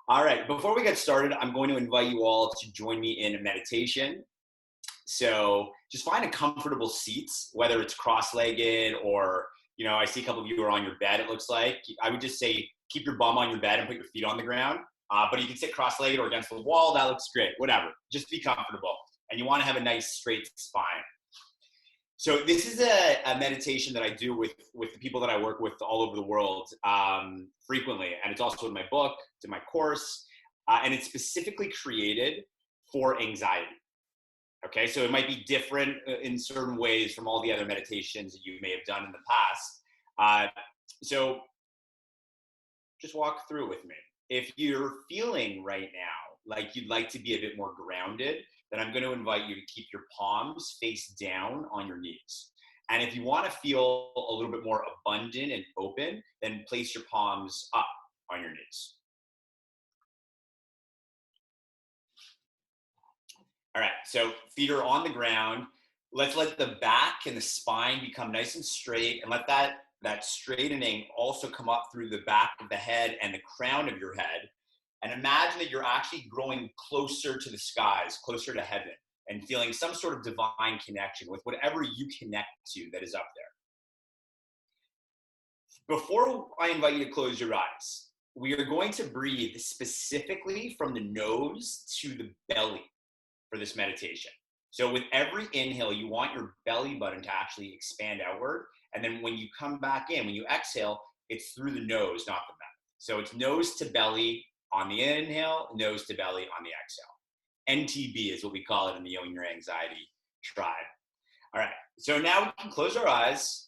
All right, before we get started, I'm going to invite you all to join me in a meditation. So just find a comfortable seat, whether it's cross-legged or, I see a couple of you are on your bed, it looks like. I would just say keep your bum on your bed and put your feet on the ground. But you can sit cross-legged or against the wall, that looks great, whatever. Just be comfortable. And you want to have a nice straight spine. So this is a meditation that I do with the people that I work with all over the world frequently. And it's also in my book, it's in my course, and it's specifically created for anxiety. Okay, so it might be different in certain ways from all the other meditations that you may have done in the past. So just walk through with me. If you're feeling right now like you'd like to be a bit more grounded, then I'm going to invite you to keep your palms face down on your knees. And if you want to feel a little bit more abundant and open, then place your palms up on your knees. All right, so feet are on the ground. Let's let the back and the spine become nice and straight, and let that straightening also come up through the back of the head and the crown of your head. And imagine that you're actually growing closer to the skies, closer to heaven, and feeling some sort of divine connection with whatever you connect to that is up there. Before I invite you to close your eyes, we are going to breathe specifically from the nose to the belly for this meditation. So with every inhale, you want your belly button to actually expand outward. And then when you come back in, when you exhale, it's through the nose, not the mouth. So it's nose to belly on the inhale, nose to belly on the exhale. NTB is what we call it in the Own Your Anxiety tribe. All right, so now we can close our eyes.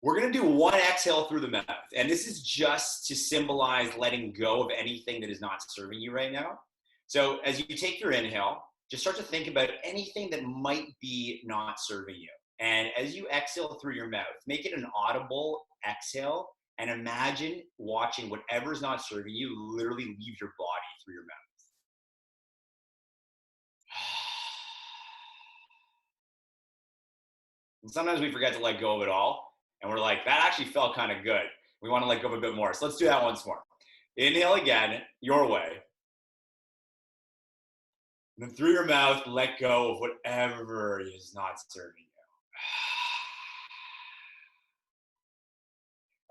We're gonna do one exhale through the mouth. And this is just to symbolize letting go of anything that is not serving you right now. So as you take your inhale, just start to think about anything that might be not serving you. And as you exhale through your mouth, make it an audible exhale and imagine watching whatever's not serving you literally leave your body through your mouth. And sometimes we forget to let go of it all. And we're like, that actually felt kind of good. We want to let go of a bit more. So let's do that once more. Inhale again, your way. And then through your mouth, let go of whatever is not serving you.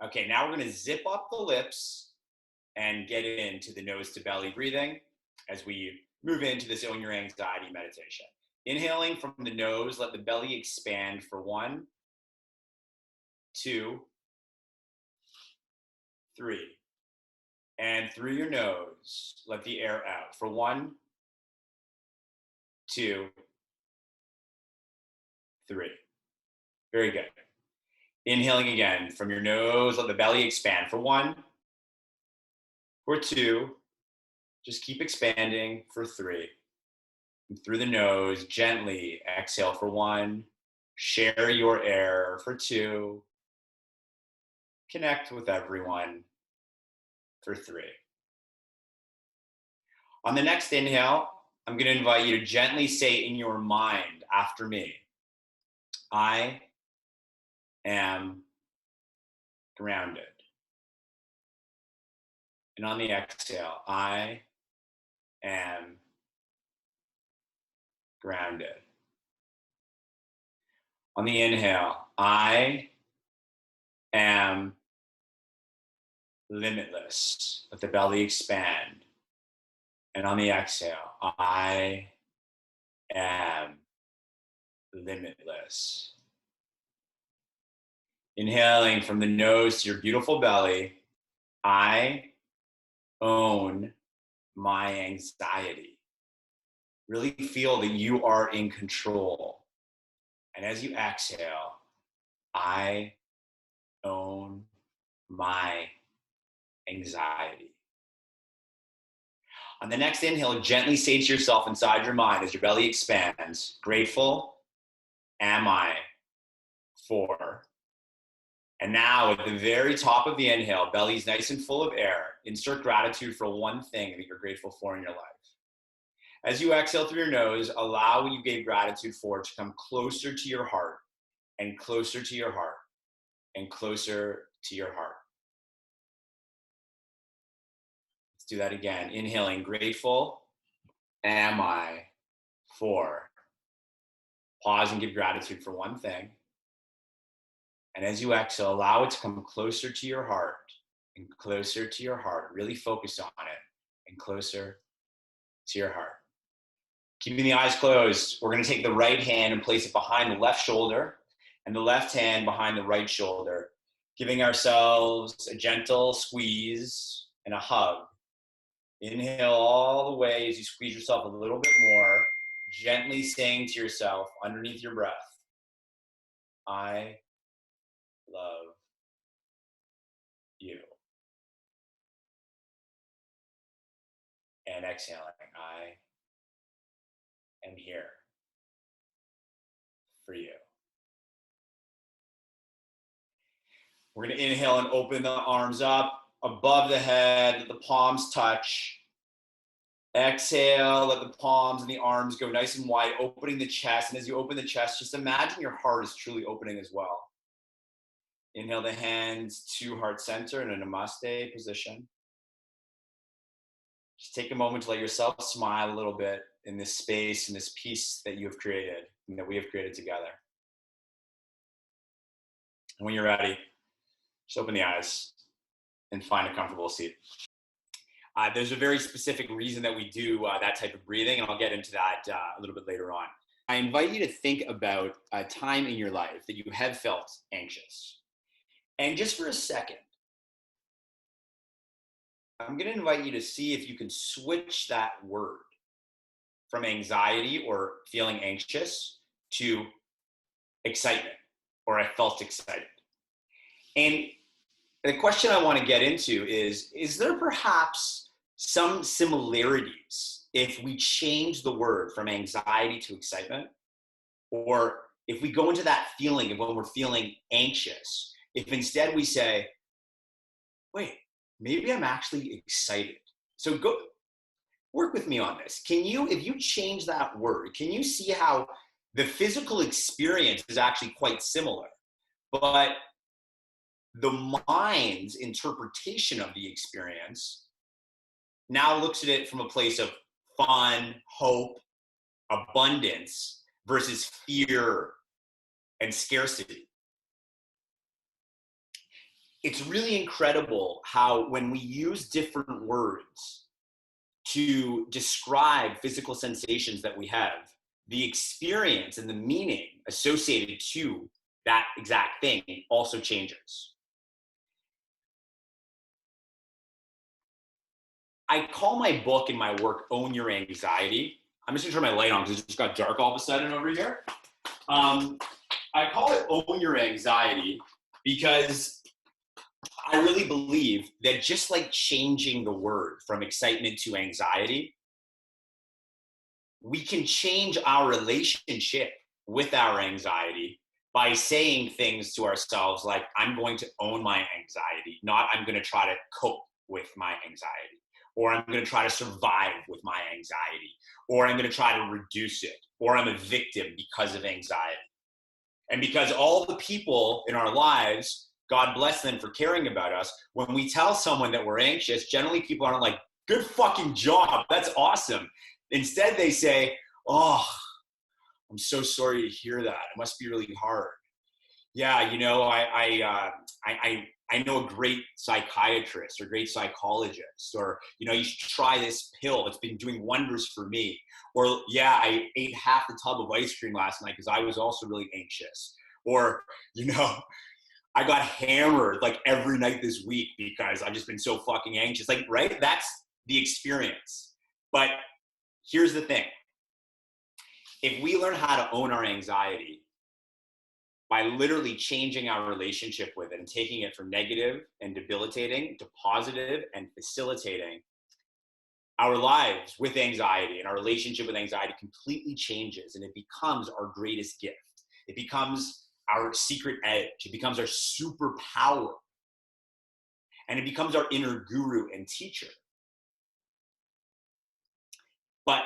Okay, now we're going to zip up the lips and get into the nose to belly breathing as we move into this Own Your Anxiety meditation. Inhaling from the nose, let the belly expand for 1, 2, 3. And through your nose, let the air out for 1, 2, 3. Very good. Inhaling again from your nose, let the belly expand for 1, for 2, just keep expanding for 3. And through the nose, gently exhale for 1, share your air for 2, connect with everyone for 3. On the next inhale, I'm going to invite you to gently say in your mind after me, I am grounded. And on the exhale, I am grounded. On the inhale, I am limitless. Let the belly expand. And on the exhale, I am limitless. Inhaling from the nose to your beautiful belly, I own my anxiety. Really feel that you are in control. And as you exhale, I own my anxiety. On the next inhale, gently say to yourself inside your mind as your belly expands, grateful am I for. And now at the very top of the inhale, belly's nice and full of air. Insert gratitude for one thing that you're grateful for in your life. As you exhale through your nose, allow what you gave gratitude for to come closer to your heart and closer to your heart and closer to your heart. do that again. Inhaling, grateful am I for. Pause and give gratitude for one thing. And as you exhale, allow it to come closer to your heart and closer to your heart. Really focus on it and closer to your heart. Keeping the eyes closed, we're going to take the right hand and place it behind the left shoulder and the left hand behind the right shoulder, giving ourselves a gentle squeeze and a hug. Inhale all the way as you squeeze yourself a little bit more, gently saying to yourself underneath your breath, I love you. And exhaling, I am here for you. We're going to inhale and open the arms up above the head, let the palms touch. Exhale, let the palms and the arms go nice and wide, opening the chest. And as you open the chest, just imagine your heart is truly opening as well. Inhale the hands to heart center in a namaste position. Just take a moment to let yourself smile a little bit in this space, in this peace that you have created and that we have created together. And when you're ready, just open the eyes and find a comfortable seat. There's a very specific reason that we do that type of breathing, and I'll get into that a little bit later on. I invite you to think about a time in your life that you have felt anxious. And just for a second, I'm going to invite you to see if you can switch that word from anxiety or feeling anxious to excitement, or I felt excited. And the question I want to get into is there perhaps some similarities if we change the word from anxiety to excitement? Or if we go into that feeling of when we're feeling anxious, if instead we say, wait, maybe I'm actually excited. So go work with me on this. If you change that word, can you see how the physical experience is actually quite similar, but the mind's interpretation of the experience now looks at it from a place of fun, hope, abundance versus fear and scarcity. It's really incredible how when we use different words to describe physical sensations that we have, the experience and the meaning associated to that exact thing also changes. I call my book and my work Own Your Anxiety. I'm just gonna turn my light on because it just got dark all of a sudden over here. I call it Own Your Anxiety because I really believe that just like changing the word from excitement to anxiety, we can change our relationship with our anxiety by saying things to ourselves like, I'm going to own my anxiety, not I'm going to try to cope with my anxiety, or I'm going to try to survive with my anxiety, or I'm going to try to reduce it, or I'm a victim because of anxiety. And because all the people in our lives, God bless them for caring about us, when we tell someone that we're anxious, generally people aren't like, good fucking job, that's awesome. Instead they say, oh, I'm so sorry to hear that. It must be really hard. Yeah, you know, I know a great psychiatrist or great psychologist, or, you know, you should try this pill. It's been doing wonders for me. Or, yeah, I ate half the tub of ice cream last night because I was also really anxious. Or, you know, I got hammered like every night this week because I've just been so fucking anxious. Like, right? That's the experience. But here's the thing. If we learn how to own our anxiety by literally changing our relationship with it and taking it from negative and debilitating to positive and facilitating, our lives with anxiety and our relationship with anxiety completely changes, and it becomes our greatest gift. It becomes our secret edge. It becomes our superpower. And it becomes our inner guru and teacher. But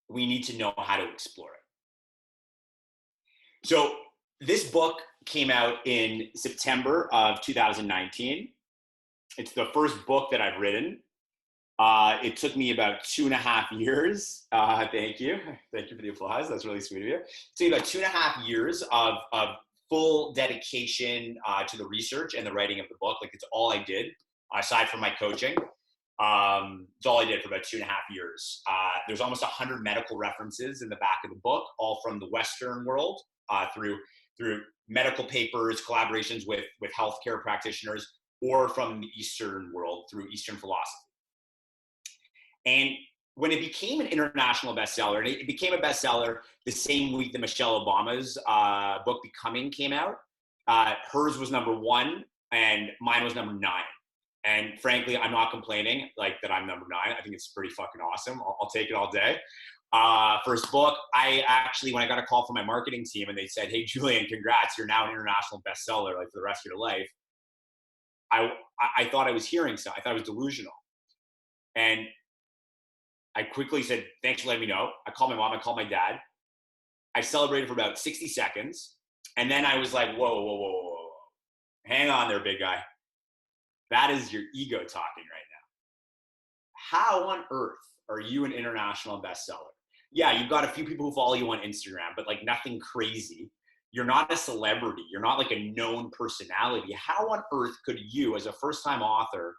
we need to know how to explore it. So this book came out in September of 2019. It's the first book that I've written. It took me about 2.5 years. Thank you. Thank you for the applause. That's really sweet of you. It took me about 2.5 years of full dedication to the research and the writing of the book. Like it's all I did aside from my coaching. It's all I did for about 2.5 years. There's almost 100 medical references in the back of the book, all from the Western world through medical papers, collaborations with healthcare practitioners, or from the Eastern world through Eastern philosophy. And when it became an international bestseller, and it became a bestseller the same week that Michelle Obama's book Becoming came out, hers was #1 and mine was #9. And frankly, I'm not complaining like that I'm #9. I think it's pretty fucking awesome. I'll take it all day. First book, I actually, when I got a call from my marketing team and they said, "Hey, Julian, congrats, you're now an international bestseller like for the rest of your life." I thought I was hearing something. I thought I was delusional. And I quickly said, "Thanks for letting me know." I called my mom, I called my dad. I celebrated for about 60 seconds. And then I was like, whoa, whoa, whoa, whoa, whoa. Hang on there, big guy. That is your ego talking right now. How on earth are you an international bestseller? Yeah, you've got a few people who follow you on Instagram, but like nothing crazy. You're not a celebrity. You're not like a known personality. How on earth could you, as a first-time author,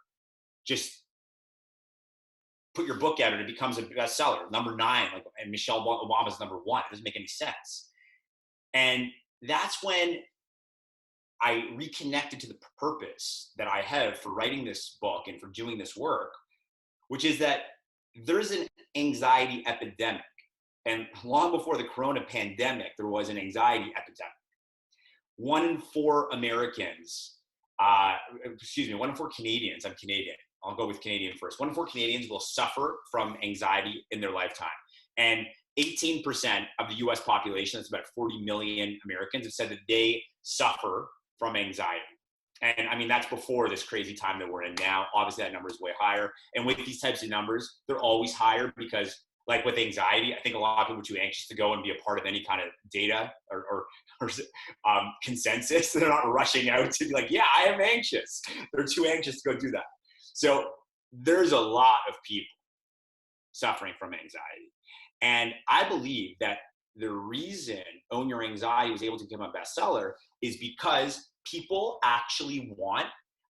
just put your book out and it becomes a bestseller, #9, like, and Michelle Obama's #1? It doesn't make any sense. And that's when I reconnected to the purpose that I have for writing this book and for doing this work, which is that there's an anxiety epidemic. And long before the corona pandemic, there was an anxiety epidemic. 1 in 4 Americans, 1 in 4 Canadians, I'm Canadian, I'll go with Canadian first. 1 in 4 Canadians will suffer from anxiety in their lifetime. And 18% of the US population, that's about 40 million Americans, have said that they suffer from anxiety. And I mean, that's before this crazy time that we're in now. Obviously, that number is way higher. And with these types of numbers, they're always higher because, like with anxiety, I think a lot of people are too anxious to go and be a part of any kind of data or consensus. They're not rushing out to be like, yeah, I am anxious. They're too anxious to go do that. So there's a lot of people suffering from anxiety. And I believe that the reason Own Your Anxiety was able to become a bestseller is because people actually want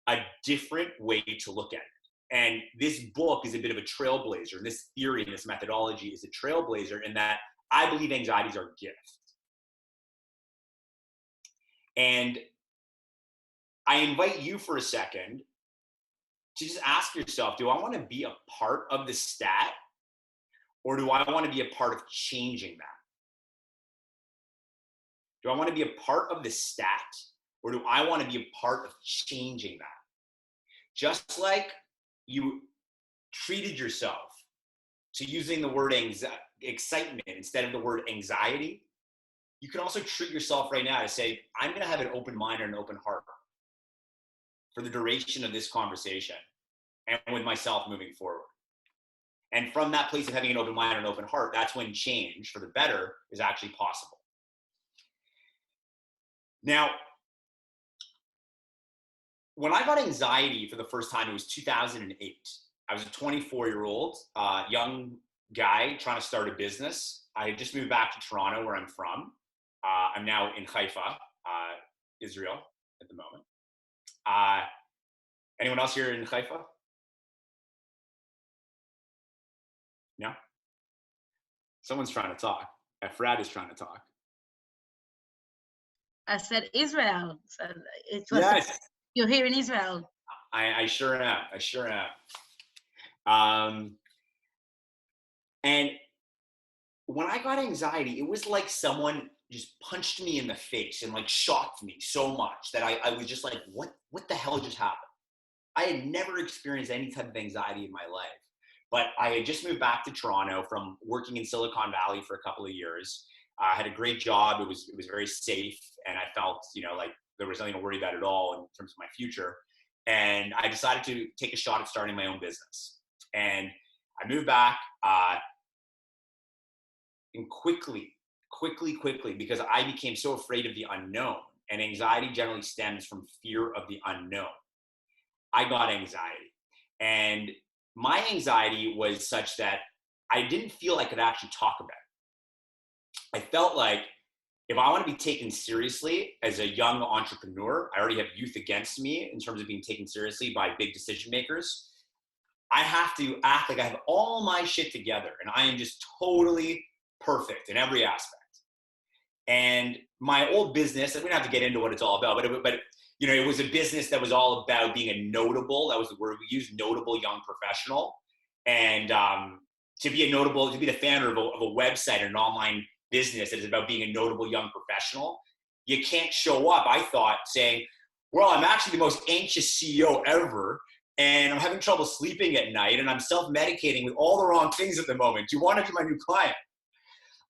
a different way to look at it. And this book is a bit of a trailblazer. This theory and this methodology is a trailblazer in that I believe anxiety is our gift. And I invite you for a second to just ask yourself, do I want to be a part of the stat, or do I want to be a part of changing that? Do I want to be a part of the stat, or do I want to be a part of changing that? Just like you treated yourself to using the word excitement instead of the word anxiety, you can also treat yourself right now to say, I'm going to have an open mind and an open heart for the duration of this conversation and with myself moving forward. And from that place of having an open mind and an open heart, that's when change for the better is actually possible. Now, when I got anxiety for the first time, it was 2008. I was a 24-year-old young guy trying to start a business. I had just moved back to Toronto, where I'm from. I'm now in Haifa, Israel, at the moment. Anyone else here in Haifa? No? Someone's trying to talk. Efrat is trying to talk. I said Israel. So it was yes. You're here in Israel. I sure am. I sure am. And when I got anxiety, it was like someone just punched me in the face and like shocked me so much that I was just like, what the hell just happened? I had never experienced any type of anxiety in my life. But I had just moved back to Toronto from working in Silicon Valley for a couple of years. I had a great job. It was very safe. And I felt, like there was nothing to worry about at all in terms of my future. And I decided to take a shot at starting my own business. And I moved back and quickly, because I became so afraid of the unknown, and anxiety generally stems from fear of the unknown. I got anxiety. And my anxiety was such that I didn't feel I could actually talk about it. I felt like if I want to be taken seriously as a young entrepreneur, I already have youth against me in terms of being taken seriously by big decision makers. I have to act like I have all my shit together and I am just totally perfect in every aspect. And my old business, and we don't have to get into what it's all about, but you know, it was a business that was all about being a notable, that was the word we used, notable young professional. And to be the founder of a website, an online business that is about being a notable young professional, you can't show up, I thought, saying, well, I'm actually the most anxious CEO ever, and I'm having trouble sleeping at night, and I'm self-medicating with all the wrong things at the moment. Do you want to be my new client?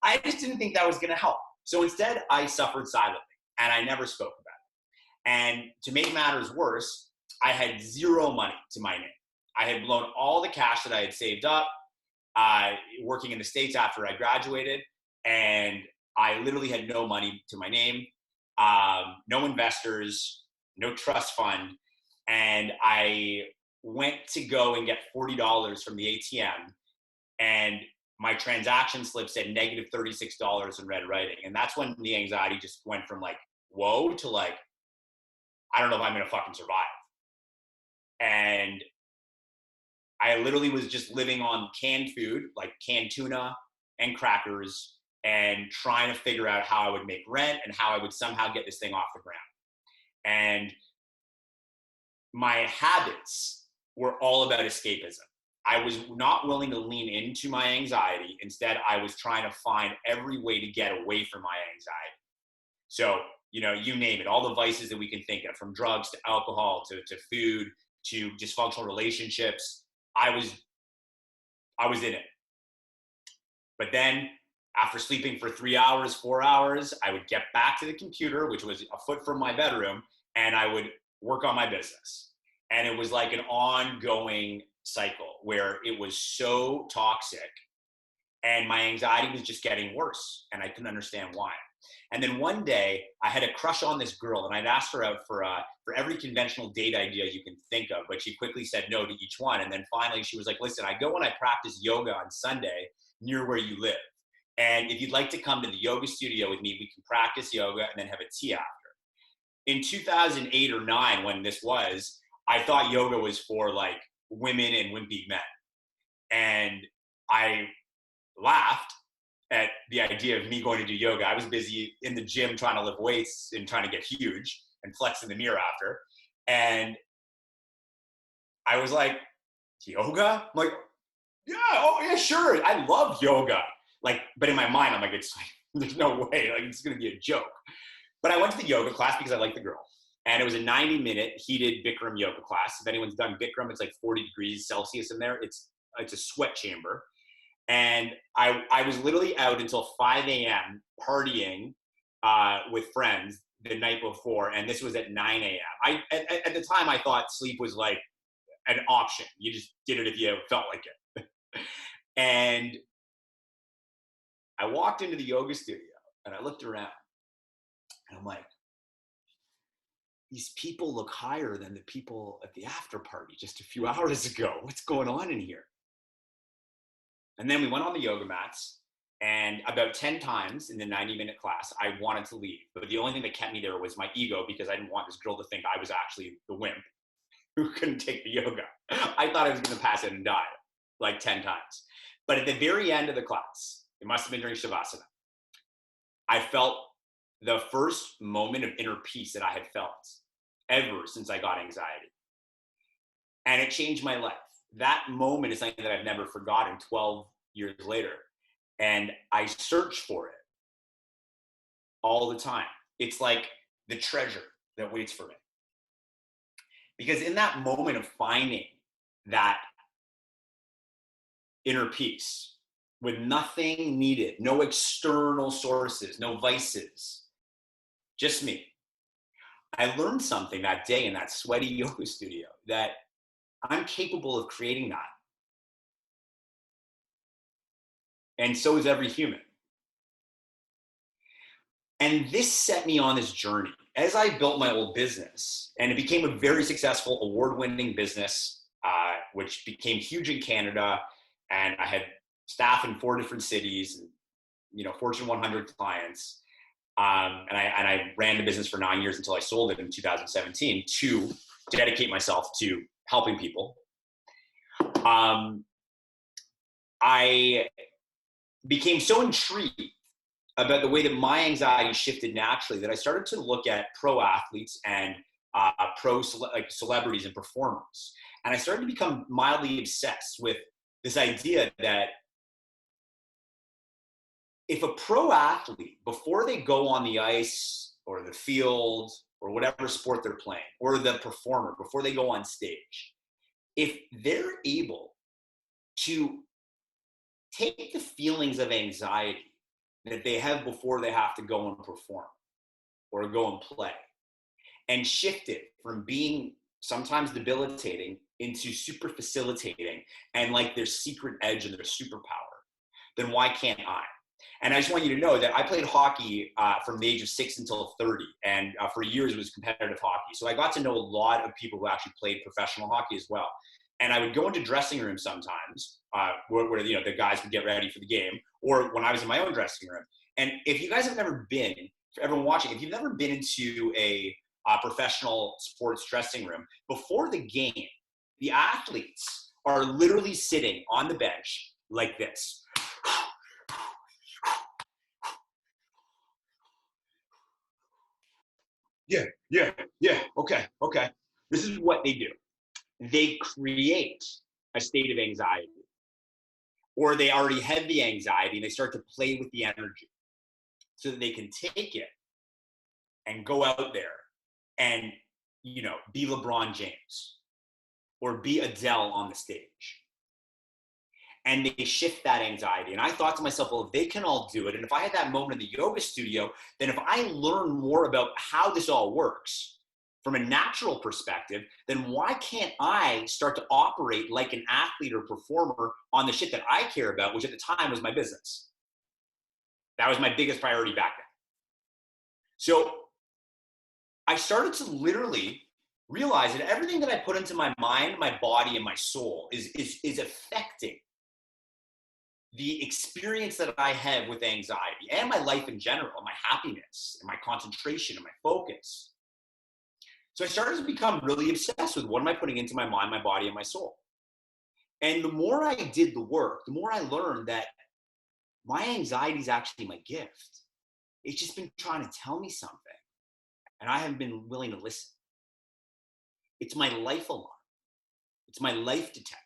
I just didn't think that was going to help. So instead, I suffered silently, and I never spoke about it. And to make matters worse, I had zero money to my name. I had blown all the cash that I had saved up working in the States after I graduated, and I literally had no money to my name, no investors, no trust fund, and I went to go and get $40 from the ATM, and my transaction slip said negative $36 in red writing. And that's when the anxiety just went from like, whoa, to like, I don't know if I'm gonna fucking survive. And I literally was just living on canned food, like canned tuna and crackers, and trying to figure out how I would make rent and how I would somehow get this thing off the ground. And my habits were all about escapism. I was not willing to lean into my anxiety. Instead, I was trying to find every way to get away from my anxiety. So, you know, you name it, all the vices that we can think of, from drugs to alcohol to food to dysfunctional relationships. I was in it. But then after sleeping for 3 hours, 4 hours, I would get back to the computer, which was a foot from my bedroom, and I would work on my business. And it was like an ongoing cycle where it was so toxic and my anxiety was just getting worse and I couldn't understand why. And then one day I had a crush on this girl and I'd asked her out for every conventional date idea you can think of, but she quickly said no to each one. And then finally she was like, listen, I go and I practice yoga on Sunday near where you live. And if you'd like to come to the yoga studio with me, we can practice yoga and then have a tea after. In 2008 or 9, when this was, I thought yoga was for like women and wimpy men. And I laughed at the idea of me going to do yoga. I was busy in the gym trying to lift weights and trying to get huge and flex in the mirror after. And I was like, yoga? I'm like, yeah, oh yeah, sure. I love yoga. Like, but in my mind, I'm like, it's like, there's no way, like it's gonna be a joke. But I went to the yoga class because I liked the girl. And it was a 90-minute heated Bikram yoga class. If anyone's done Bikram, it's like 40 degrees Celsius in there. It's a sweat chamber. And I was literally out until 5 a.m. partying with friends the night before. And this was at 9 a.m. At the time, I thought sleep was like an option. You just did it if you felt like it. And I walked into the yoga studio and I looked around and I'm like, these people look higher than the people at the after party just a few hours ago. What's going on in here? And then we went on the yoga mats, and about 10 times in the 90-minute class, I wanted to leave. But the only thing that kept me there was my ego, because I didn't want this girl to think I was actually the wimp who couldn't take the yoga. I thought I was going to pass it and die like 10 times. But at the very end of the class, it must have been during Shavasana, I felt the first moment of inner peace that I had felt ever since I got anxiety. And it changed my life. That moment is something that I've never forgotten 12 years later. And I search for it all the time. It's like the treasure that waits for me. Because in that moment of finding that inner peace with nothing needed, no external sources, no vices, just me, I learned something that day in that sweaty yoga studio, that I'm capable of creating that. And so is every human. And this set me on this journey. As I built my old business, and it became a very successful, award-winning business which became huge in Canada. And I had staff in 4 different cities, Fortune 100 clients. And I ran the business for 9 years until I sold it in 2017 to dedicate myself to helping people. I became so intrigued about the way that my anxiety shifted naturally that I started to look at pro athletes and celebrities and performers. And I started to become mildly obsessed with this idea that if a pro athlete, before they go on the ice or the field or whatever sport they're playing, or the performer, before they go on stage, if they're able to take the feelings of anxiety that they have before they have to go and perform or go and play, and shift it from being sometimes debilitating into super facilitating and like their secret edge and their superpower, then why can't I? And I just want you to know that I played hockey from the age of 6 until 30. And for years it was competitive hockey. So I got to know a lot of people who actually played professional hockey as well. And I would go into dressing rooms sometimes where the guys would get ready for the game, or when I was in my own dressing room. And if you guys have never been, for everyone watching, if you've never been into a professional sports dressing room, before the game, the athletes are literally sitting on the bench like this. Yeah, okay. This is what they do. They create a state of anxiety, or they already have the anxiety and they start to play with the energy so that they can take it and go out there and, be LeBron James or be Adele on the stage. And they shift that anxiety. And I thought to myself, well, if they can all do it, and if I had that moment in the yoga studio, then if I learn more about how this all works from a natural perspective, then why can't I start to operate like an athlete or performer on the shit that I care about, which at the time was my business. That was my biggest priority back then. So I started to literally realize that everything that I put into my mind, my body, and my soul is affecting the experience that I have with anxiety and my life in general, my happiness and my concentration and my focus. So I started to become really obsessed with what am I putting into my mind, my body, and my soul. And the more I did the work, the more I learned that my anxiety is actually my gift. It's just been trying to tell me something, and I haven't been willing to listen. It's my life alarm. It's my life detector.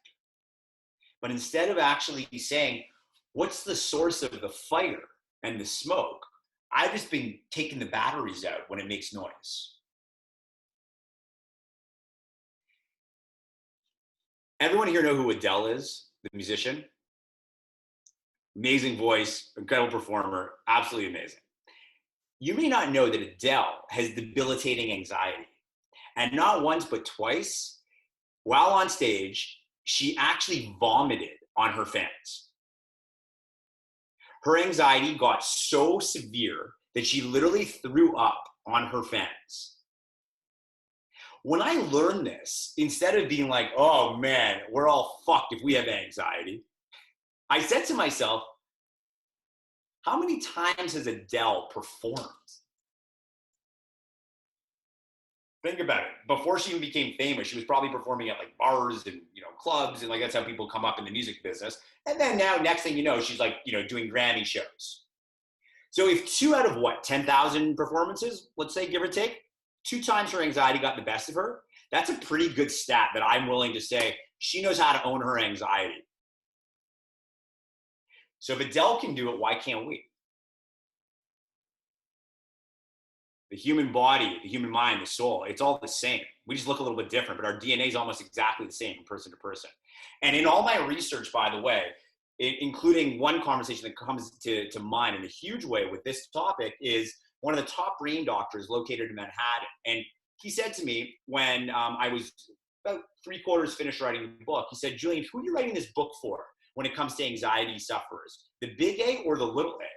But instead of actually saying, what's the source of the fire and the smoke, I've just been taking the batteries out when it makes noise. Everyone here know who Adele is, the musician? Amazing voice, incredible performer, absolutely amazing. You may not know that Adele has debilitating anxiety. And not once, but twice, while on stage, she actually vomited on her fans. Her anxiety got so severe that she literally threw up on her fans. When I learned this, instead of being like, oh man, we're all fucked if we have anxiety, I said to myself, how many times has Adele performed? Think about it. Before she even became famous, she was probably performing at like bars and clubs, and like that's how people come up in the music business. And then now, next thing you know, she's like doing Grammy shows. So if 2 out of 10,000 performances, let's say, give or take, 2 times her anxiety got the best of her, that's a pretty good stat that I'm willing to say she knows how to own her anxiety. So if Adele can do it, why can't we? The human body, the human mind, the soul, it's all the same. We just look a little bit different, but our DNA is almost exactly the same from person to person. And in all my research, by the way, including one conversation that comes to mind in a huge way with this topic is one of the top brain doctors located in Manhattan. And he said to me when I was about 3/4 finished writing the book, he said, Julian, who are you writing this book for when it comes to anxiety sufferers? The big A or the little A?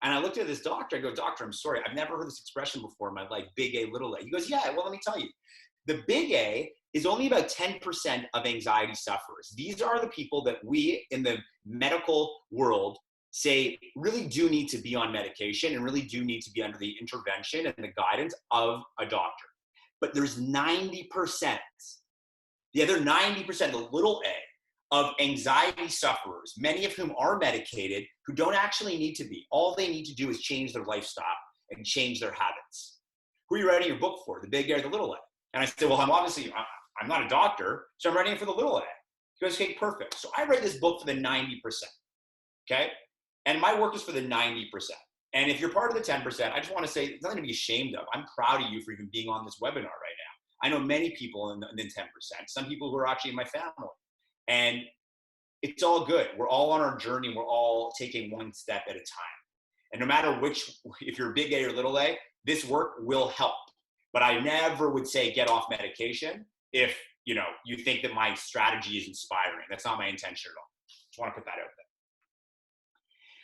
And I looked at this doctor, I go, doctor, I'm sorry, I've never heard this expression before in my life, big A, little A. He goes, yeah, well, let me tell you. The big A is only about 10% of anxiety sufferers. These are the people that we in the medical world say really do need to be on medication and really do need to be under the intervention and the guidance of a doctor. But there's 90%, the other 90%, the little a, of anxiety sufferers, many of whom are medicated, who don't actually need to be. All they need to do is change their lifestyle and change their habits. Who are you writing your book for, the big A or the little a? And I said, well, I'm not a doctor, so I'm writing it for the little a. He goes, okay, perfect. So I write this book for the 90%, okay? And my work is for the 90%. And if you're part of the 10%, I just want to say, it's nothing to be ashamed of. I'm proud of you for even being on this webinar right now. I know many people in the 10%, some people who are actually in my family. And it's all good. We're all on our journey. We're all taking one step at a time. And no matter which, if you're big A or little a, this work will help. But I never would say get off medication if you think that my strategy is inspiring. That's not my intention at all. Just want to put that out there.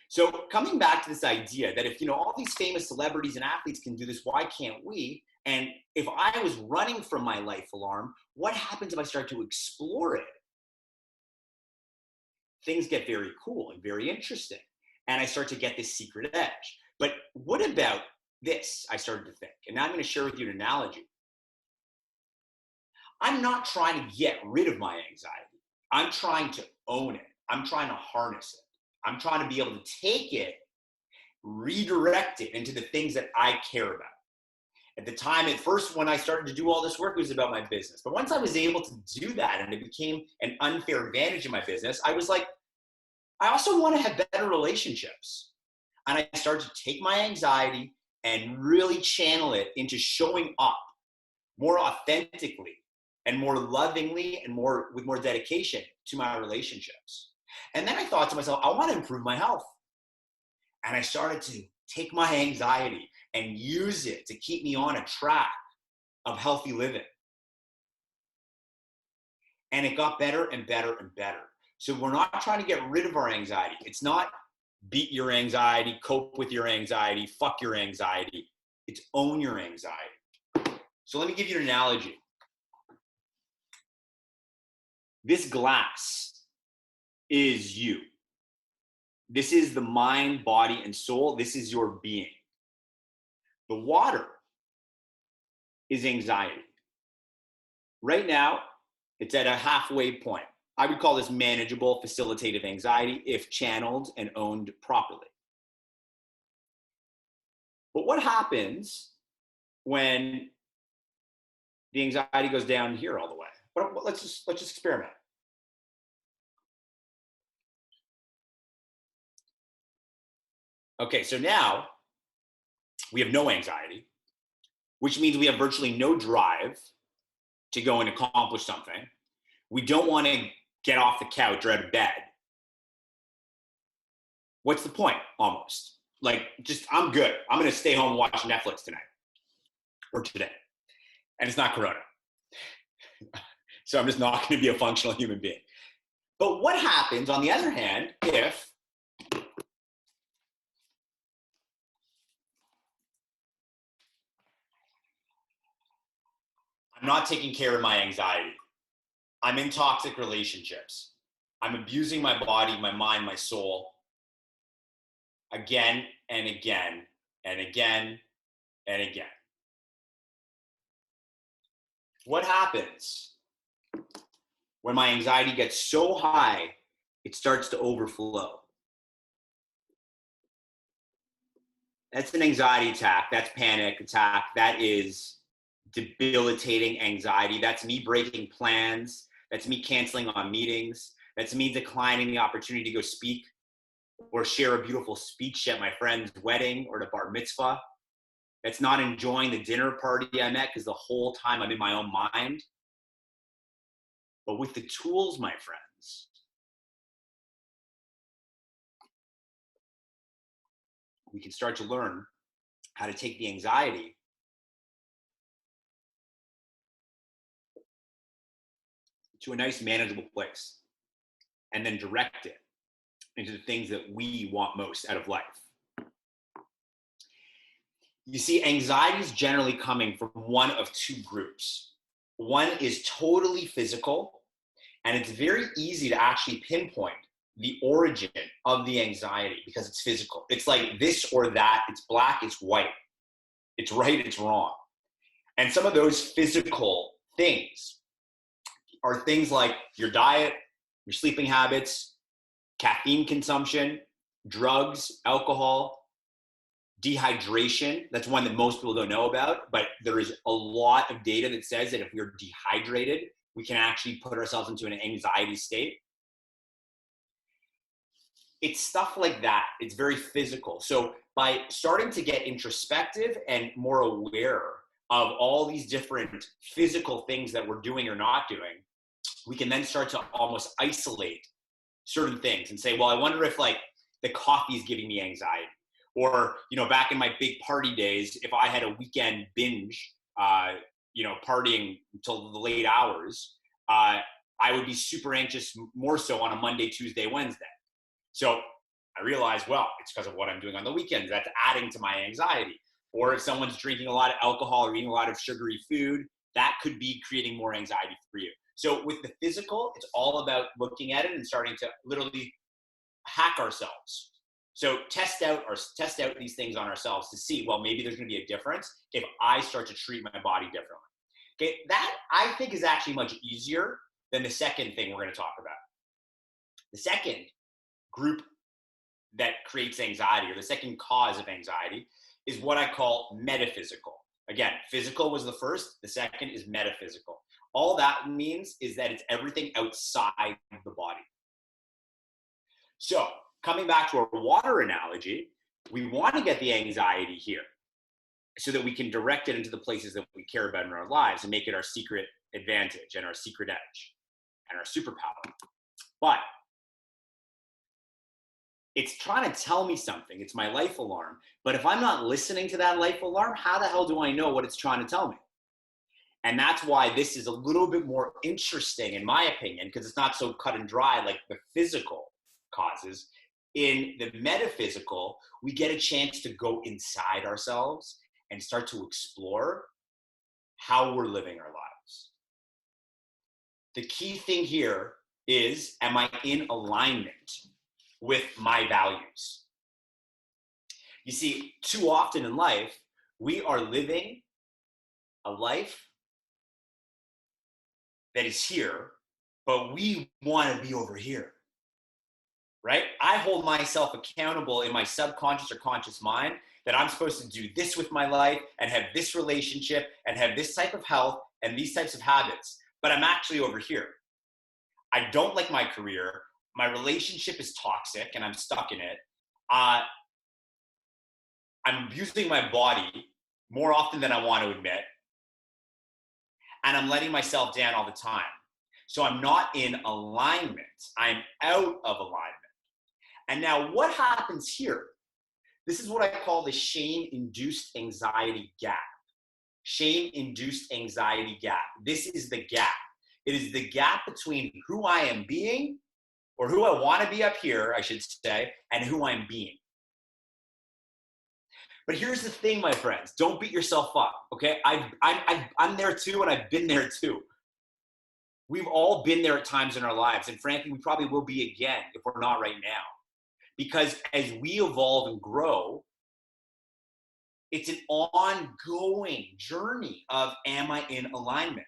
So coming back to this idea that if all these famous celebrities and athletes can do this, why can't we? And if I was running from my life alarm, what happens if I start to explore it? Things get very cool and very interesting. And I start to get this secret edge. But what about this? I started to think. And now I'm going to share with you an analogy. I'm not trying to get rid of my anxiety. I'm trying to own it. I'm trying to harness it. I'm trying to be able to take it, redirect it into the things that I care about. At the time, at first, when I started to do all this work, it was about my business. But once I was able to do that and it became an unfair advantage in my business, I was like, I also want to have better relationships. And I started to take my anxiety and really channel it into showing up more authentically and more lovingly and with more dedication to my relationships. And then I thought to myself, I want to improve my health. And I started to take my anxiety and use it to keep me on a track of healthy living. And it got better and better and better. So we're not trying to get rid of our anxiety. It's not beat your anxiety, cope with your anxiety, fuck your anxiety. It's own your anxiety. So let me give you an analogy. This glass is you. This is the mind, body, and soul. This is your being. The water is anxiety. Right now, it's at a halfway point. I would call this manageable facilitative anxiety if channeled and owned properly. But what happens when the anxiety goes down here all the way? Let's just experiment. Okay, so now we have no anxiety, which means we have virtually no drive to go and accomplish something. We don't want to get off the couch or out of bed. What's the point, almost? I'm good. I'm going to stay home and watch Netflix tonight or today. And it's not Corona. So I'm just not going to be a functional human being. But what happens, on the other hand, if I'm not taking care of my anxiety? I'm in toxic relationships. I'm abusing my body, my mind, my soul again and again and again and again. What happens when my anxiety gets so high, it starts to overflow? That's an anxiety attack. That's panic attack. That is debilitating anxiety. That's me breaking plans. That's me canceling on meetings. That's me declining the opportunity to go speak or share a beautiful speech at my friend's wedding or at a bar mitzvah. That's not enjoying the dinner party I'm at because the whole time I'm in my own mind. But with the tools, my friends, we can start to learn how to take the anxiety to a nice manageable place and then direct it into the things that we want most out of life. You see, anxiety is generally coming from one of two groups. One is totally physical, and it's very easy to actually pinpoint the origin of the anxiety because it's physical. It's like this or that. It's black, it's white. It's right, it's wrong. And some of those physical things are things like your diet, your sleeping habits, caffeine consumption, drugs, alcohol, dehydration. That's one that most people don't know about, but there is a lot of data that says that if we're dehydrated, we can actually put ourselves into an anxiety state. It's stuff like that. It's very physical. So by starting to get introspective and more aware of all these different physical things that we're doing or not doing, we can then start to almost isolate certain things and say, well, I wonder if like the coffee is giving me anxiety. Or, back in my big party days, if I had a weekend binge, partying until the late hours, I would be super anxious more so on a Monday, Tuesday, Wednesday. So I realized, well, it's because of what I'm doing on the weekends. That's adding to my anxiety. Or if someone's drinking a lot of alcohol or eating a lot of sugary food, that could be creating more anxiety for you. So with the physical, it's all about looking at it and starting to literally hack ourselves. So test out these things on ourselves to see, well, maybe there's going to be a difference if I start to treat my body differently. Okay, that I think is actually much easier than the second thing we're going to talk about. The second group that creates anxiety, or the second cause of anxiety, is what I call metaphysical. Again, physical was the first, the second is metaphysical. All that means is that it's everything outside the body. So coming back to our water analogy, we want to get the anxiety here so that we can direct it into the places that we care about in our lives and make it our secret advantage and our secret edge and our superpower. But it's trying to tell me something. It's my life alarm. But if I'm not listening to that life alarm, how the hell do I know what it's trying to tell me? And that's why this is a little bit more interesting, in my opinion, because it's not so cut and dry like the physical causes. In the metaphysical, we get a chance to go inside ourselves and start to explore how we're living our lives. The key thing here is, am I in alignment with my values? You see, too often in life, we are living a life that is here, but we want to be over here, right? I hold myself accountable in my subconscious or conscious mind that I'm supposed to do this with my life and have this relationship and have this type of health and these types of habits, but I'm actually over here. I don't like my career. My relationship is toxic and I'm stuck in it. I'm abusing my body more often than I want to admit. And I'm letting myself down all the time. So I'm not in alignment. I'm out of alignment. And now what happens here? This is what I call the shame-induced anxiety gap. Shame-induced anxiety gap. This is the gap. It is the gap between who I am being, or who I want to be up here, I should say, and who I'm being. But here's the thing, my friends. Don't beat yourself up, okay? I'm there too, and I've been there too. We've all been there at times in our lives, and frankly, we probably will be again if we're not right now. Because as we evolve and grow, it's an ongoing journey of, am I in alignment?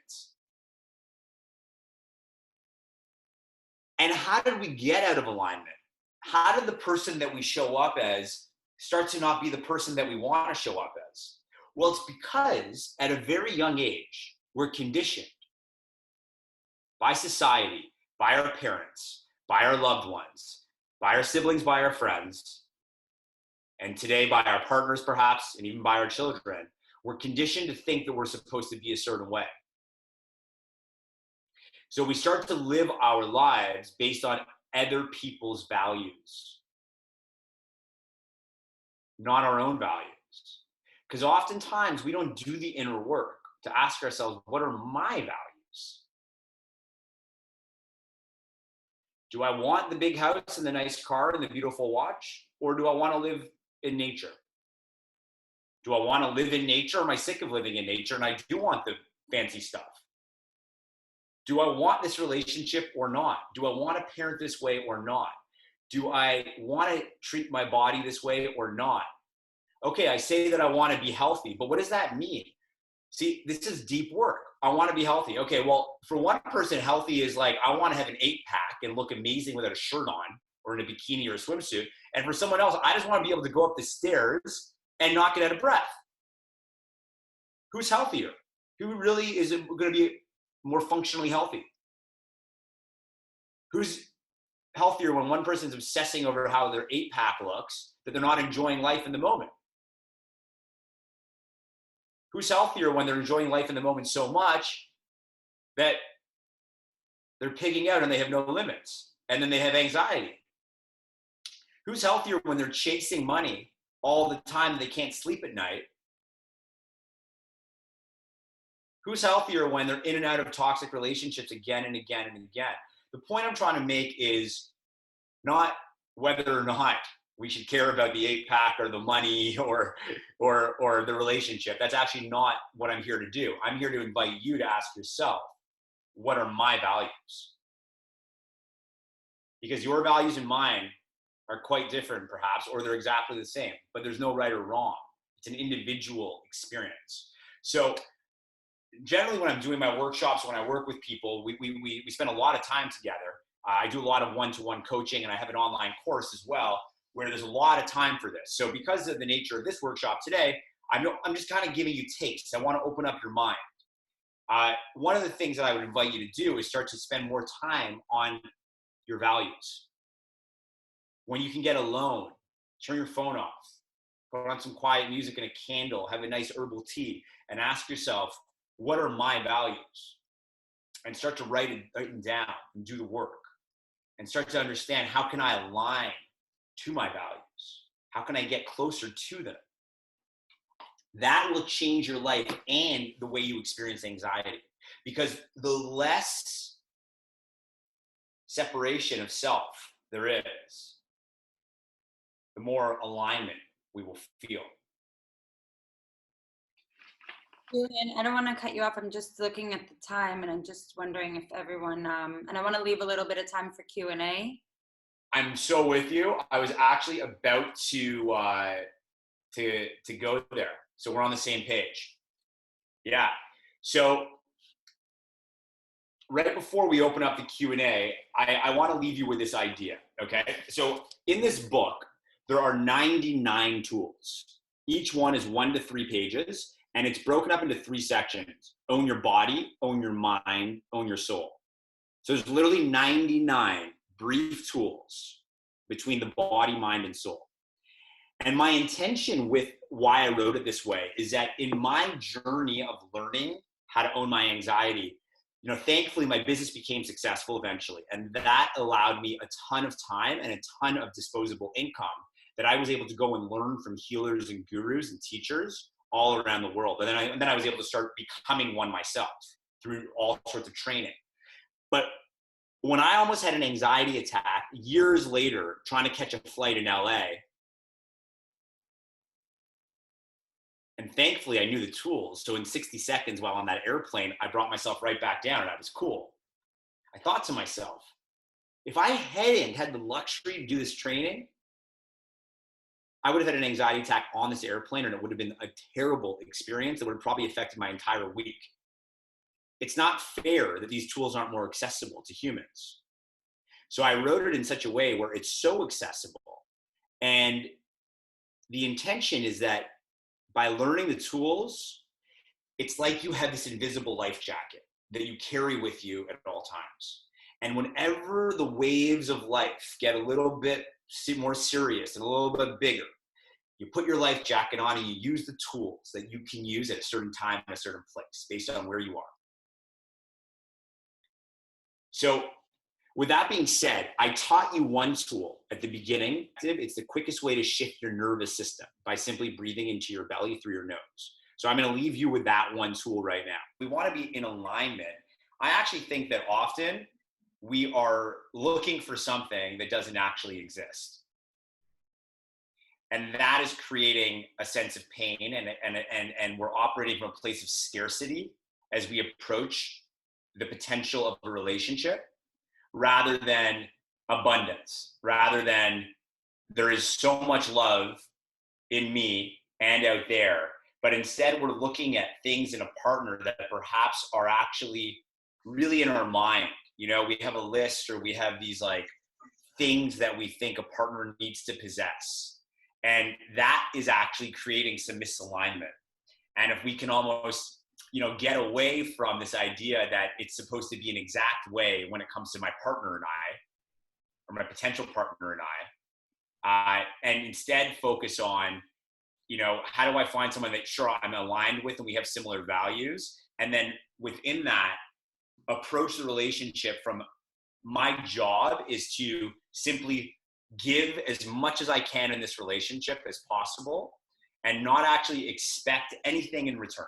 And how did we get out of alignment? How did the person that we show up as start to not be the person that we want to show up as? Well, it's because at a very young age, we're conditioned by society, by our parents, by our loved ones, by our siblings, by our friends, and today by our partners perhaps, and even by our children. We're conditioned to think that we're supposed to be a certain way. So we start to live our lives based on other people's values, not our own values. Because oftentimes we don't do the inner work to ask ourselves, what are my values? Do I want the big house and the nice car and the beautiful watch? Or do I want to live in nature? Do I want to live in nature? Or am I sick of living in nature and I do want the fancy stuff? Do I want this relationship or not? Do I want to parent this way or not? Do I want to treat my body this way or not? Okay, I say that I want to be healthy, but what does that mean? See, this is deep work. I want to be healthy. Okay, well, for one person, healthy is like, I want to have an 8-pack and look amazing without a shirt on or in a bikini or a swimsuit. And for someone else, I just want to be able to go up the stairs and not get out of breath. Who's healthier? Who really is going to be more functionally healthy? Who's healthier when one person's obsessing over how their 8-pack looks, that they're not enjoying life in the moment? Who's healthier when they're enjoying life in the moment so much that they're pigging out and they have no limits, and then they have anxiety? Who's healthier when they're chasing money all the time and they can't sleep at night? Who's healthier when they're in and out of toxic relationships again and again and again? The point I'm trying to make is not whether or not we should care about the 8-pack or the money or the relationship. That's actually not what I'm here to do. I'm here to invite you to ask yourself, what are my values? Because your values and mine are quite different perhaps, or they're exactly the same, but there's no right or wrong. It's an individual experience. So generally when I'm doing my workshops, when I work with people, we spend a lot of time together. I do a lot of one-to-one coaching, and I have an online course as well, where there's a lot of time for this. So because of the nature of this workshop today, I'm just kind of giving you tastes. I want to open up your mind. One of the things that I would invite you to do is start to spend more time on your values. When you can get alone, turn your phone off, put on some quiet music and a candle, have a nice herbal tea, and ask yourself, what are my values? And start to write it down and do the work. And start to understand, how can I align to my values? How can I get closer to them? That will change your life and the way you experience anxiety. Because the less separation of self there is, the more alignment we will feel. Julian, I don't want to cut you off. I'm just looking at the time, and I'm just wondering if everyone, and I want to leave a little bit of time for Q&A. I'm so with you. I was actually about to go there. So we're on the same page. Yeah. So right before we open up the Q&A, I want to leave you with this idea, okay? So in this book, there are 99 tools. Each one is 1 to 3 pages, and it's broken up into 3 sections. Own your body, own your mind, own your soul. So there's literally 99 brief tools between the body, mind, and soul. And my intention with why I wrote it this way is that in my journey of learning how to own my anxiety, thankfully my business became successful eventually. And that allowed me a ton of time and a ton of disposable income that I was able to go and learn from healers and gurus and teachers all around the world. And then I was able to start becoming one myself through all sorts of training. But when I almost had an anxiety attack years later, trying to catch a flight in LA, and thankfully I knew the tools. So in 60 seconds while on that airplane, I brought myself right back down, and I was cool. I thought to myself, if I hadn't had the luxury to do this training, I would have had an anxiety attack on this airplane, and it would have been a terrible experience that would have probably affected my entire week. It's not fair that these tools aren't more accessible to humans. So I wrote it in such a way where it's so accessible. And the intention is that by learning the tools, it's like you have this invisible life jacket that you carry with you at all times. And whenever the waves of life get a little bit more serious and a little bit bigger, you put your life jacket on and you use the tools that you can use at a certain time in a certain place based on where you are. So with that being said, I taught you one tool at the beginning. It's the quickest way to shift your nervous system by simply breathing into your belly through your nose. So I'm going to leave you with that one tool right now. We want to be in alignment. I actually think that often we are looking for something that doesn't actually exist. And that is creating a sense of pain, and we're operating from a place of scarcity as we approach the potential of a relationship rather than abundance, rather than there is so much love in me and out there, but instead we're looking at things in a partner that perhaps are actually really in our mind. You know, we have a list, or we have these like things that we think a partner needs to possess. And that is actually creating some misalignment. And if we can almost, you know, get away from this idea that it's supposed to be an exact way when it comes to my partner and I, or my potential partner and and instead focus on, you know, how do I find someone that sure I'm aligned with and we have similar values, and then within that approach the relationship from my job is to simply give as much as I can in this relationship as possible and not actually expect anything in return.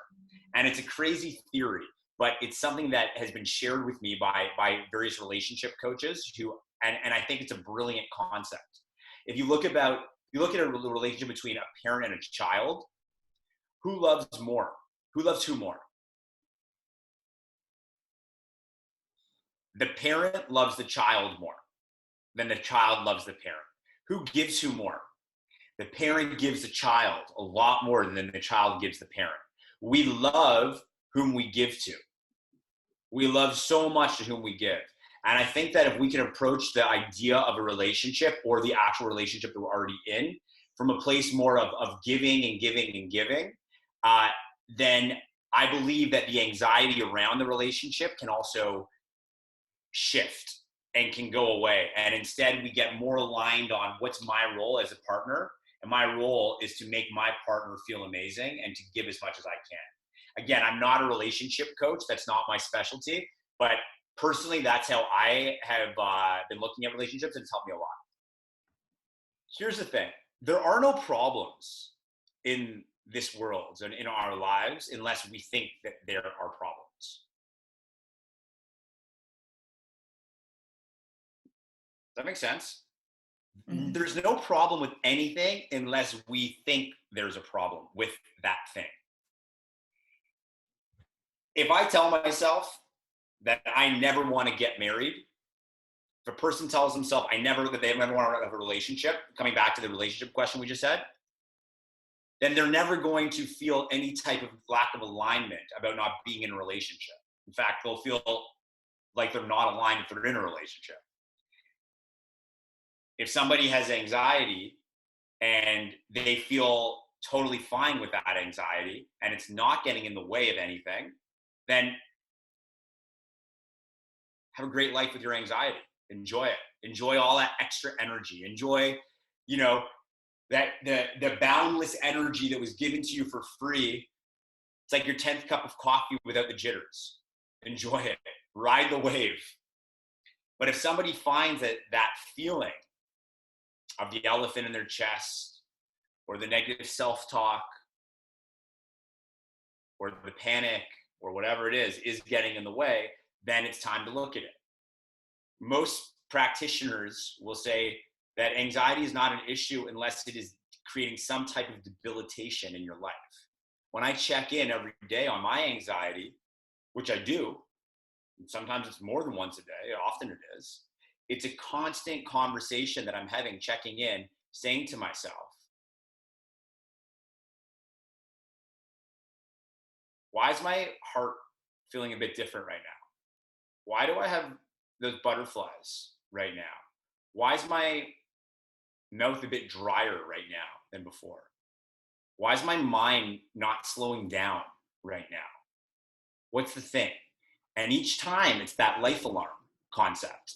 And it's a crazy theory, but it's something that has been shared with me by various relationship coaches who, and I think it's a brilliant concept. If you look at a relationship between a parent and a child, who loves more? Who loves who more? The parent loves the child more than the child loves the parent. Who gives who more? The parent gives the child a lot more than the child gives the parent. We love whom we give to. We love so much to whom we give. And I think that if we can approach the idea of a relationship or the actual relationship that we're already in from a place more of giving and giving and giving, then I believe that the anxiety around the relationship can also shift and can go away. And instead we get more aligned on what's my role as a partner. And my role is to make my partner feel amazing and to give as much as I can. Again, I'm not a relationship coach. That's not my specialty. But personally, that's how I have been looking at relationships, and it's helped me a lot. Here's the thing. There are no problems in this world and in our lives unless we think that there are problems. Does that make sense? Mm-hmm. There's no problem with anything unless we think there's a problem with that thing. If I tell myself that I never want to get married, if a person tells himself that they never want to have a relationship, coming back to the relationship question we just had, then they're never going to feel any type of lack of alignment about not being in a relationship. In fact, they'll feel like they're not aligned if they're in a relationship. If somebody has anxiety and they feel totally fine with that anxiety and it's not getting in the way of anything, then have a great life with your anxiety. Enjoy it. Enjoy all that extra energy. Enjoy, you know, that the boundless energy that was given to you for free. It's like your 10th cup of coffee without the jitters. Enjoy it. Ride the wave. But if somebody finds that feeling of the elephant in their chest, or the negative self-talk, or the panic, or whatever it is getting in the way, then it's time to look at it. Most practitioners will say that anxiety is not an issue unless it is creating some type of debilitation in your life. When I check in every day on my anxiety, which I do, and sometimes it's more than once a day, often it is, it's a constant conversation that I'm having, checking in, saying to myself, why is my heart feeling a bit different right now? Why do I have those butterflies right now? Why is my mouth a bit drier right now than before? Why is my mind not slowing down right now? What's the thing? And each time it's that life alarm concept,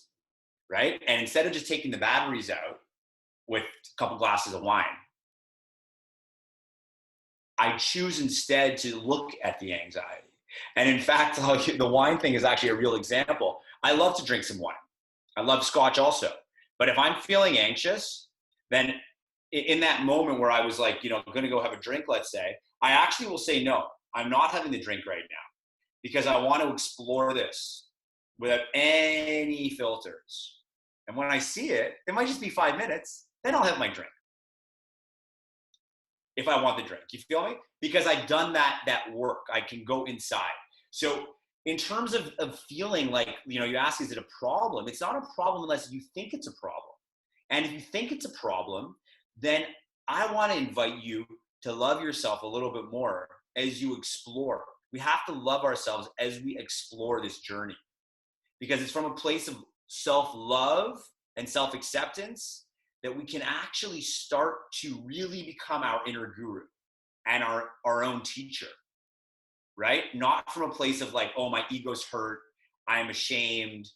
right? And instead of just taking the batteries out with a couple glasses of wine, I choose instead to look at the anxiety. And in fact, the wine thing is actually a real example. I love to drink some wine. I love scotch also. But if I'm feeling anxious, then in that moment where I was like, you know, going to go have a drink, let's say, I actually will say, no, I'm not having the drink right now because I want to explore this without any filters. And when I see it, it might just be 5 minutes, then I'll have my drink. If I want the drink, you feel me? Because I've done that work, I can go inside. So in terms of feeling like, you know, you ask, is it a problem? It's not a problem unless you think it's a problem. And if you think it's a problem, then I want to invite you to love yourself a little bit more as you explore. We have to love ourselves as we explore this journey, because it's from a place of self-love and self-acceptance that we can actually start to really become our inner guru and our own teacher, right? Not from a place of like, oh, my ego's hurt, I'm ashamed,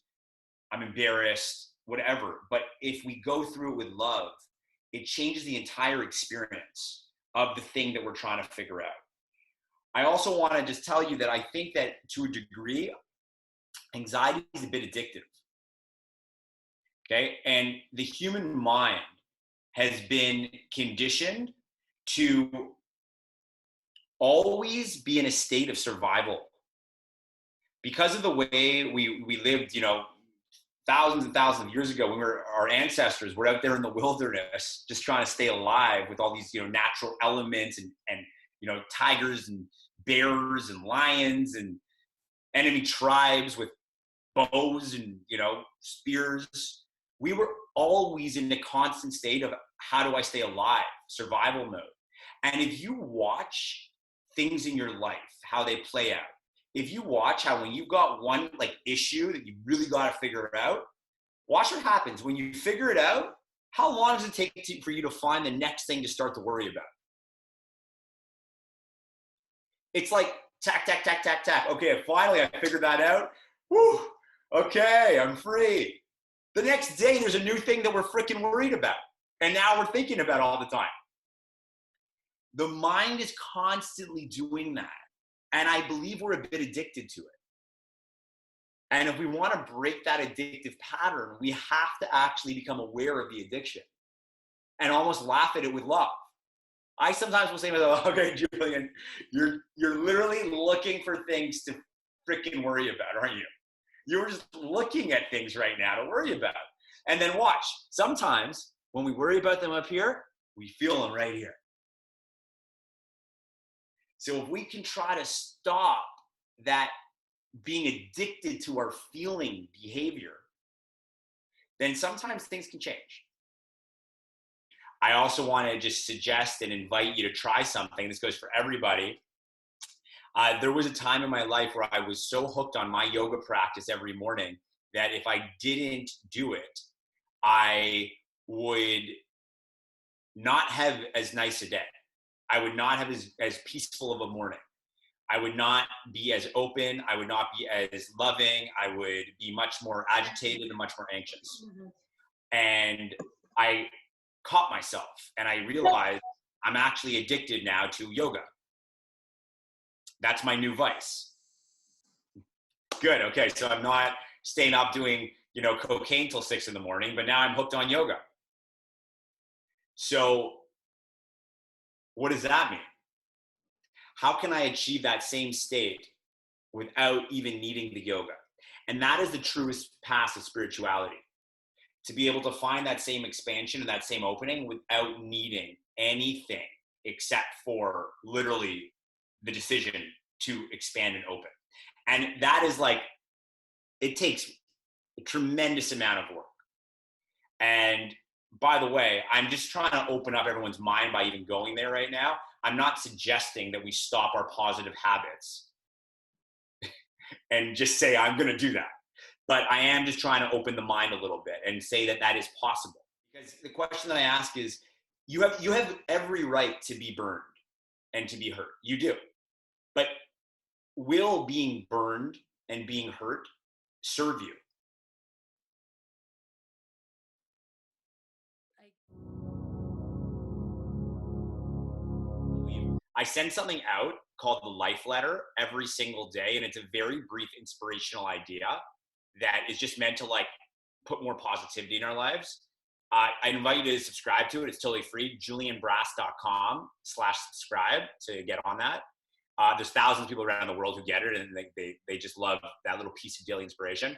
I'm embarrassed, whatever. But if we go through it with love, it changes the entire experience of the thing that we're trying to figure out. I also want to just tell you that I think that to a degree, anxiety is a bit addictive. Okay. And the human mind has been conditioned to always be in a state of survival because of the way we lived, you know, thousands and thousands of years ago, when our ancestors were out there in the wilderness just trying to stay alive with all these, you know, natural elements and you know, tigers and bears and lions and enemy tribes with bows and, you know, spears. We were always in a constant state of how do I stay alive, survival mode. And if you watch things in your life, how they play out, if you watch how when you've got one like issue that you really got to figure out, watch what happens when you figure it out. How long does it take for you to find the next thing to start to worry about? It's like tack, tack, tack, tack, tack. Okay, finally I figured that out. Whew, okay, I'm free. The next day there's a new thing that we're freaking worried about. And now we're thinking about all the time. The mind is constantly doing that. And I believe we're a bit addicted to it. And if we want to break that addictive pattern, we have to actually become aware of the addiction and almost laugh at it with love. I sometimes will say to myself, okay, Julian, you're literally looking for things to freaking worry about, aren't you? You're just looking at things right now to worry about. And then watch, sometimes when we worry about them up here, we feel them right here. So if we can try to stop that being addicted to our feeling behavior, then sometimes things can change. I also want to just suggest and invite you to try something. This goes for everybody. There was a time in my life where I was so hooked on my yoga practice every morning that if I didn't do it, I would not have as nice a day. I would not have as peaceful of a morning. I would not be as open. I would not be as loving. I would be much more agitated and much more anxious. And I caught myself and I realized I'm actually addicted now to yoga. That's my new vice. Good. Okay. So I'm not staying up doing, you know, cocaine till 6 a.m, but now I'm hooked on yoga. So what does that mean? How can I achieve that same state without even needing the yoga? And that is the truest path of spirituality. To be able to find that same expansion and that same opening without needing anything except for literally the decision to expand and open. And that is like, it takes a tremendous amount of work. And by the way, I'm just trying to open up everyone's mind by even going there right now. I'm not suggesting that we stop our positive habits and just say, I'm going to do that. But I am just trying to open the mind a little bit and say that that is possible. Because the question that I ask is, you have every right to be burned and to be hurt. You do. But will being burned and being hurt serve you? I send something out called the Life Letter every single day, and it's a very brief inspirational idea that is just meant to like put more positivity in our lives. I invite you to subscribe to it. It's totally free. JulianBrass.com/subscribe to get on that. There's thousands of people around the world who get it, and they just love that little piece of daily inspiration.